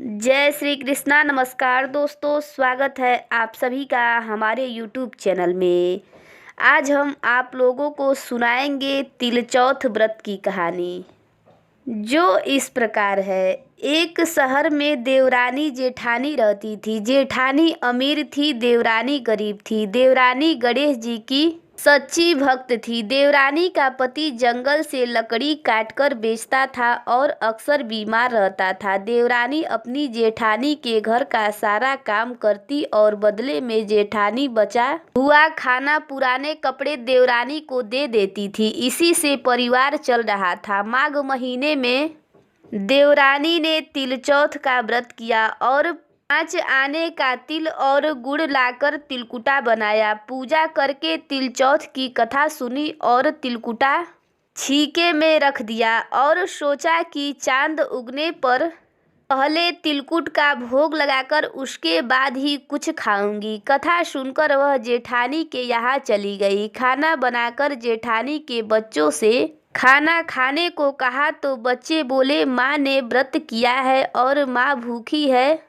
जय श्री कृष्णा। नमस्कार दोस्तों, स्वागत है आप सभी का हमारे यूट्यूब चैनल में। आज हम आप लोगों को सुनाएंगे तिलचौथ व्रत की कहानी, जो इस प्रकार है। एक शहर में देवरानी जेठानी रहती थी। जेठानी अमीर थी, देवरानी गरीब थी। देवरानी गणेश जी की सच्ची भक्त थी। देवरानी का पति जंगल से लकड़ी काटकर बेचता था और अक्सर बीमार रहता था। देवरानी अपनी जेठानी के घर का सारा काम करती और बदले में जेठानी बचा हुआ खाना, पुराने कपड़े देवरानी को दे देती थी। इसी से परिवार चल रहा था। माघ महीने में देवरानी ने तिलचौथ का व्रत किया और 5 आने का तिल और गुड़ लाकर तिलकुटा बनाया। पूजा करके तिलचौथ की कथा सुनी और तिलकुटा छीके में रख दिया और सोचा कि चांद उगने पर पहले तिलकुट का भोग लगाकर उसके बाद ही कुछ खाऊंगी। कथा सुनकर वह जेठानी के यहाँ चली गई। खाना बनाकर जेठानी के बच्चों से खाना खाने को कहा तो बच्चे बोले, माँ ने व्रत किया है और माँ भूखी है।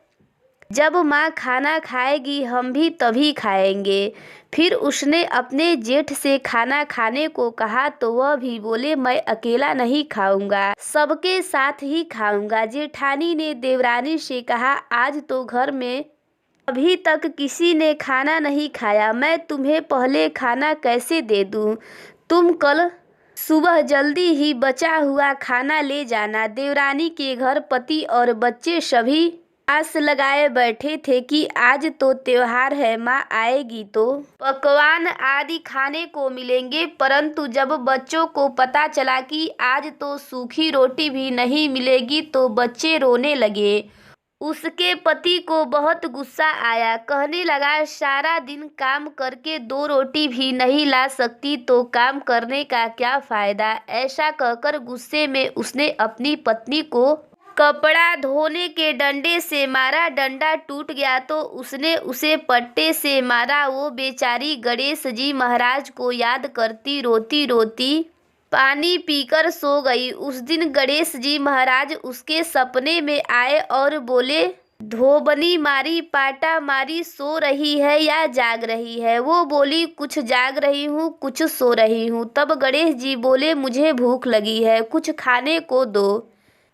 जब माँ खाना खाएगी हम भी तभी खाएंगे। फिर उसने अपने जेठ से खाना खाने को कहा तो वह भी बोले, मैं अकेला नहीं खाऊंगा, सबके साथ ही खाऊंगा। जेठानी ने देवरानी से कहा, आज तो घर में अभी तक किसी ने खाना नहीं खाया, मैं तुम्हें पहले खाना कैसे दे दूं? तुम कल सुबह जल्दी ही बचा हुआ खाना ले जाना। देवरानी के घर पति और बच्चे सभी आस लगाए बैठे थे कि आज तो त्योहार है, माँ आएगी तो पकवान आदि खाने को मिलेंगे। परंतु जब बच्चों को पता चला कि आज तो सूखी रोटी भी नहीं मिलेगी तो बच्चे रोने लगे। उसके पति को बहुत गुस्सा आया। कहने लगा, सारा दिन काम करके 2 रोटी भी नहीं ला सकती तो काम करने का क्या फायदा। ऐसा कहकर गुस्से में उसने अपनी पत्नी को कपड़ा धोने के डंडे से मारा। डंडा टूट गया तो उसने उसे पट्टे से मारा। वो बेचारी गणेश जी महाराज को याद करती रोती रोती पानी पीकर सो गई। उस दिन गणेश जी महाराज उसके सपने में आए और बोले, धोबनी मारी पाटा मारी, सो रही है या जाग रही है? वो बोली, कुछ जाग रही हूँ कुछ सो रही हूँ। तब गणेश जी बोले, मुझे भूख लगी है, कुछ खाने को दो।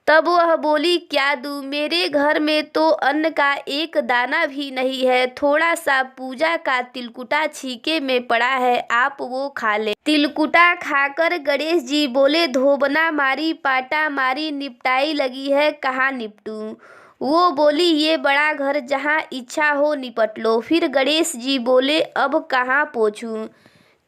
तब वह बोली, क्या दूं? मेरे घर में तो अन्न का एक दाना भी नहीं है। थोड़ा सा पूजा का तिलकुटा छीके में पड़ा है, आप वो खा ले। तिलकुटा खाकर गणेश जी बोले, धोबना मारी पाटा मारी, निपटाई लगी है, कहाँ निपटूं? वो बोली, ये बड़ा घर, जहाँ इच्छा हो निपट लो। फिर गणेश जी बोले, अब कहाँ पोंछूं?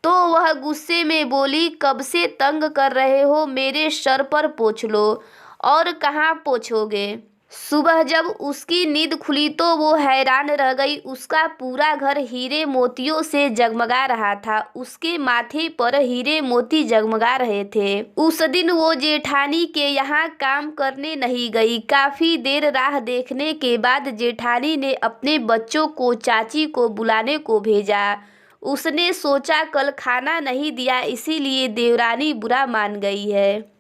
तो वह गुस्से में बोली, कब से तंग कर रहे हो, मेरे सर पर पोंछ लो। और कहाँ पोंछोगे? सुबह जब उसकी नींद खुली तो वो हैरान रह गई। उसका पूरा घर हीरे मोतियों से जगमगा रहा था। उसके माथे पर हीरे मोती जगमगा रहे थे। उस दिन वो जेठानी के यहाँ काम करने नहीं गई। काफी देर राह देखने के बाद जेठानी ने अपने बच्चों को चाची को बुलाने को भेजा। उसने सोचा कल खाना नहीं दिया इसीलिए देवरानी बुरा मान गई है।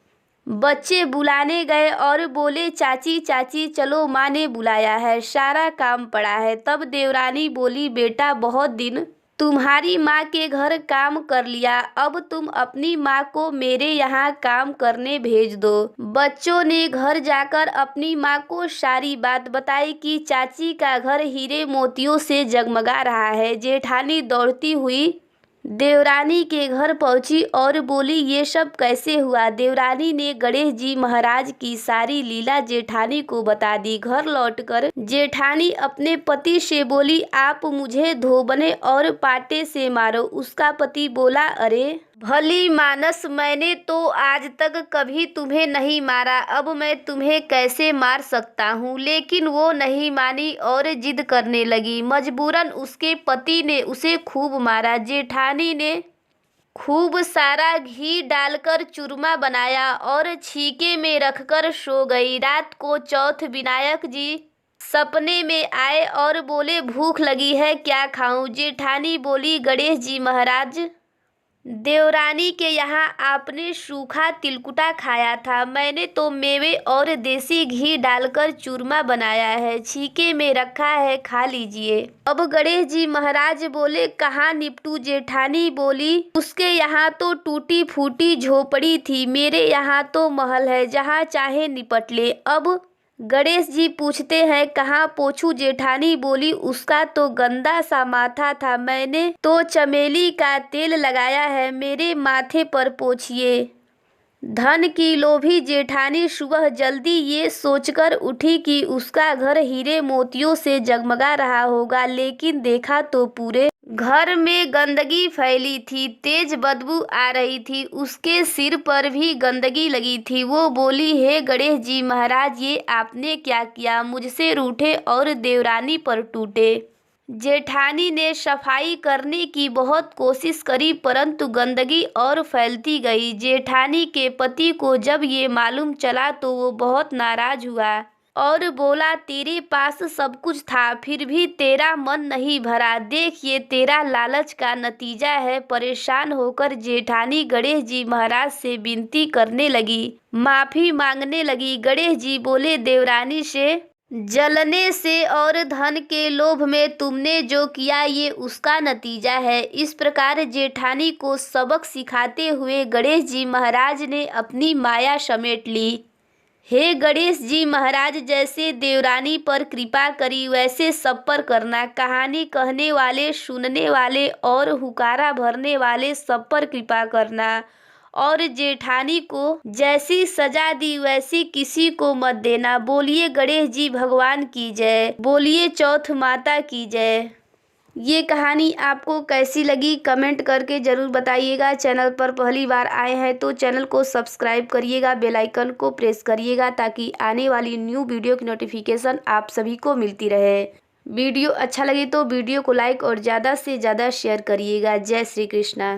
बच्चे बुलाने गए और बोले, चाची चाची चलो, माँ ने बुलाया है, सारा काम पड़ा है। तब देवरानी बोली, बेटा बहुत दिन तुम्हारी माँ के घर काम कर लिया, अब तुम अपनी माँ को मेरे यहाँ काम करने भेज दो। बच्चों ने घर जाकर अपनी माँ को सारी बात बताई कि चाची का घर हीरे मोतियों से जगमगा रहा है। जेठानी दौड़ती हुई देवरानी के घर पहुंची और बोली, ये सब कैसे हुआ? देवरानी ने गणेश जी महाराज की सारी लीला जेठानी को बता दी। घर लौटकर जेठानी अपने पति से बोली, आप मुझे धोबने और पाटे से मारो। उसका पति बोला, अरे भली मानस, मैंने तो आज तक कभी तुम्हें नहीं मारा, अब मैं तुम्हें कैसे मार सकता हूँ? लेकिन वो नहीं मानी और जिद करने लगी। मजबूरन उसके पति ने उसे खूब मारा। जेठानी ने खूब सारा घी डालकर चूरमा बनाया और छीके में रखकर सो गई। रात को चौथ विनायक जी सपने में आए और बोले, भूख लगी है, क्या खाऊं? जेठानी बोली, गणेश जी महाराज देवरानी के यहाँ आपने सूखा तिलकुटा खाया था, मैंने तो मेवे और देसी घी डालकर चूरमा बनाया है, छीके में रखा है, खा लीजिए। अब गणेश जी महाराज बोले, कहाँ निपटू? जेठानी बोली, उसके यहाँ तो टूटी फूटी झोपड़ी थी, मेरे यहाँ तो महल है, जहाँ चाहे निपट ले। अब गणेश जी पूछते हैं, कहाँ पोंछूं? जेठानी बोली, उसका तो गंदा सा माथा था, मैंने तो चमेली का तेल लगाया है, मेरे माथे पर पोंछिए। धन की लोभी जेठानी सुबह जल्दी ये सोचकर उठी कि उसका घर हीरे मोतियों से जगमगा रहा होगा, लेकिन देखा तो पूरे घर में गंदगी फैली थी, तेज बदबू आ रही थी, उसके सिर पर भी गंदगी लगी थी। वो बोली, हे गणेश जी महाराज, ये आपने क्या किया? मुझसे रूठे और देवरानी पर टूटे। जेठानी ने सफाई करने की बहुत कोशिश करी, परंतु गंदगी और फैलती गई। जेठानी के पति को जब ये मालूम चला तो वो बहुत नाराज हुआ और बोला, तेरे पास सब कुछ था, फिर भी तेरा मन नहीं भरा, देख ये तेरा लालच का नतीजा है। परेशान होकर जेठानी गणेश जी महाराज से विनती करने लगी, माफी मांगने लगी। गणेश जी बोले देवरानी से, जलने से और धन के लोभ में तुमने जो किया ये उसका नतीजा है। इस प्रकार जेठानी को सबक सिखाते हुए गणेश जी महाराज ने अपनी माया समेट ली। हे गणेश जी महाराज, जैसे देवरानी पर कृपा करी वैसे सब पर करना। कहानी कहने वाले, सुनने वाले और हुकारा भरने वाले सब पर कृपा करना। और जेठानी को जैसी सजा दी वैसी किसी को मत देना। बोलिए गणेश जी भगवान की जय, बोलिए चौथ माता की जय। ये कहानी आपको कैसी लगी कमेंट करके ज़रूर बताइएगा। चैनल पर पहली बार आए हैं तो चैनल को सब्सक्राइब करिएगा, बेल आइकन को प्रेस करिएगा ताकि आने वाली न्यू वीडियो की नोटिफिकेशन आप सभी को मिलती रहे। वीडियो अच्छा लगे तो वीडियो को लाइक और ज़्यादा से ज़्यादा शेयर करिएगा। जय श्री कृष्णा।